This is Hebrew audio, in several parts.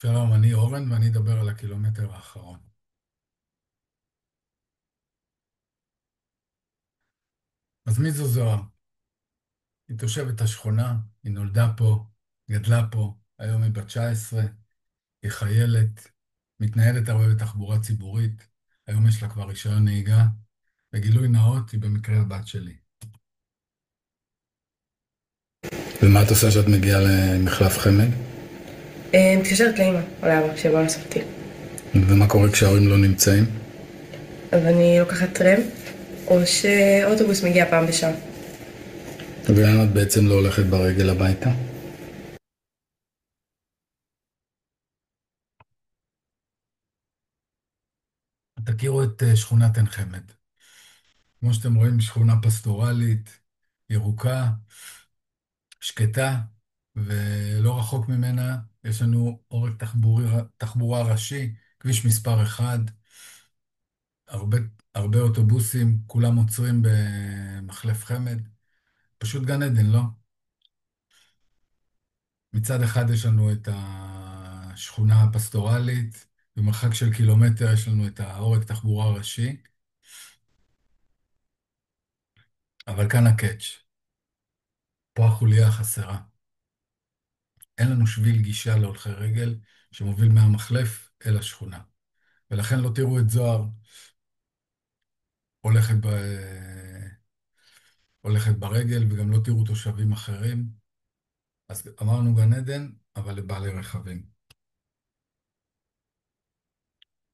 שלום, אני אורן ואני אדבר על הקילומטר האחרון. אז מי זו זוהר? היא תושבת השכונה, היא נולדה פה, גדלה פה, היום היא בת 19, היא חיילת, מתניידת הרבה בתחבורה ציבורית, היום יש לה כבר רישיון נהיגה, בגילוי נאות היא במקרה הבת שלי. ומה את עושה שאת מגיעה למחלף חמד? מתקשרת לאמא או לאבא שבאו לאסוף אותי. ומה קורה כשההורים לא נמצאים? אז אני לוקחת טרמפ, או שאוטובוס מגיע פעם בשעה. ולמה את בעצם לא הולכת ברגל הביתה? תכירו את שכונת עין חמד. כמו שאתם רואים, שכונה פסטורלית, ירוקה, שקטה, ולא רחוק ממנה יש לנו עורק תחבורה ראשי, כביש מספר 1, הרבה, הרבה אוטובוסים, כולם עוצרים במחלף חמד, פשוט גן עדן, לא? מצד אחד יש לנו את השכונה הפסטורלית, במרחק של קילומטר יש לנו את העורק תחבורה ראשי, אבל כאן הקאץ', פה החוליה החסרה. אין לנו שביל גישה להולכי רגל שמוביל מהמחלף אל השכונה. ולכן לא תראו את זוהר הולכת, ב... הולכת ברגל, וגם לא תראו תושבים אחרים. אז אמרנו גן עדן, אבל לבעלי רכבים.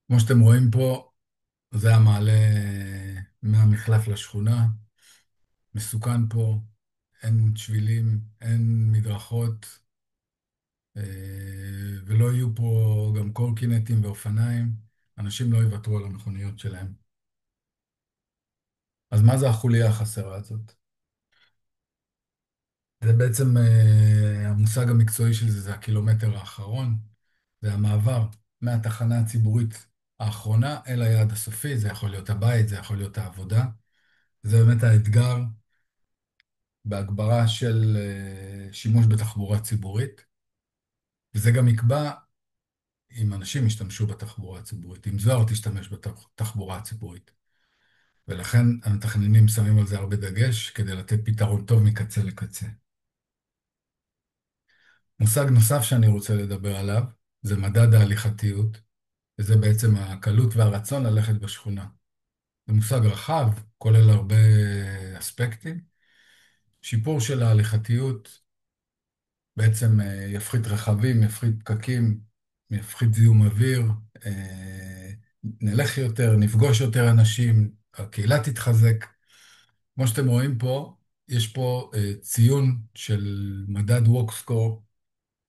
כמו שאתם רואים פה, זה המעלה מהמחלף לשכונה. מסוכן פה, אין שבילים, אין מדרכות, אה, ולא יהיו פה גם קורקינטים ואופניים. אנשים לא יוותרו על המכוניות שלהם. אז מה זה החוליה החסרה הזאת? זה בעצם, המושג המקצועי של זה הקילומטר האחרון, זה המעבר מהתחנה הציבורית האחרונה אל היעד הסופי, זה יכול להיות הבית, זה יכול להיות העבודה. זה באמת האתגר בהגברה של שימוש בתחבורה ציבורית, וזה גם יקבע אם אנשים ישתמשו בתחבורה הציבורית, אם זוהר תשתמש בתחבורה הציבורית. ולכן המתכננים שמים על זה הרבה דגש כדי לתת פתרון טוב מקצה לקצה. מושג נוסף שאני רוצה לדבר עליו זה מדד ההליכתיות, וזה בעצם הקלות והרצון ללכת בשכונה. זה מושג רחב, כולל הרבה אספקטים. שיפור של ההליכתיות בעצם יפחית רכבים, יפחית פקקים, יפחית זיהום אוויר, אה, נלך יותר, נפגוש יותר אנשים, הקהילה תתחזק. כמו שאתם רואים פה, יש פה ציון של מדד ווקסקור,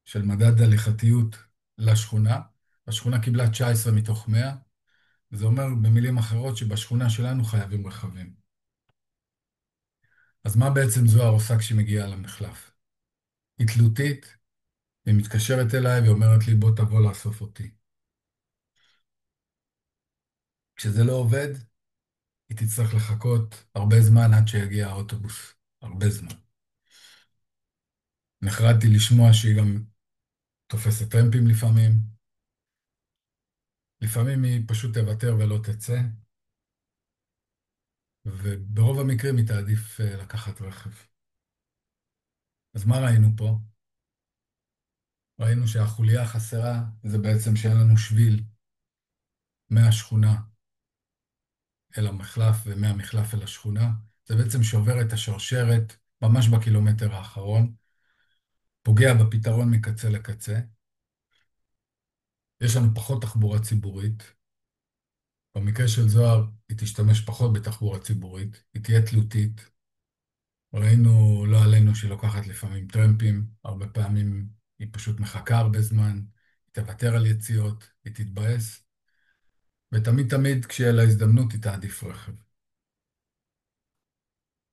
של מדד הליכתיות לשכונה. השכונה קיבלה 19 מתוך 100, זה אומר במילים אחרות שבשכונה שלנו חייבים רכבים. אז מה בעצם זוהר עושה כשהיא מגיעה למחלף? היא תלותית, היא מתקשרת אליי ואומרת לי בוא תבוא לאסוף אותי. כשזה לא עובד, היא תצטרך לחכות הרבה זמן עד שיגיע האוטובוס. הרבה זמן. נחרדתי לשמוע שהיא גם תופסת טרמפים לפעמים. לפעמים היא פשוט תוותר ולא תצא, וברוב המקרים היא תעדיף לקחת רכב. אז מה ראינו פה? ראינו שהחוליה החסרה זה בעצם שאין לנו שביל מהשכונה אל המחלף ומהמחלף אל השכונה. זה בעצם שובר את השרשרת ממש בקילומטר האחרון, פוגע בפתרון מקצה לקצה. יש לנו פחות תחבורה ציבורית. במקרה של זוהר היא תשתמש פחות בתחבורה ציבורית, היא תהיה תלותית. ראינו, לא עלינו, שהיא לוקחת לפעמים טרמפים, הרבה פעמים היא פשוט מחכה הרבה זמן, היא תוותר על יציאות, היא תתבאס, ותמיד תמיד כשיהיה לה הזדמנות היא תעדיף רכב.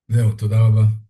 זהו, תודה רבה.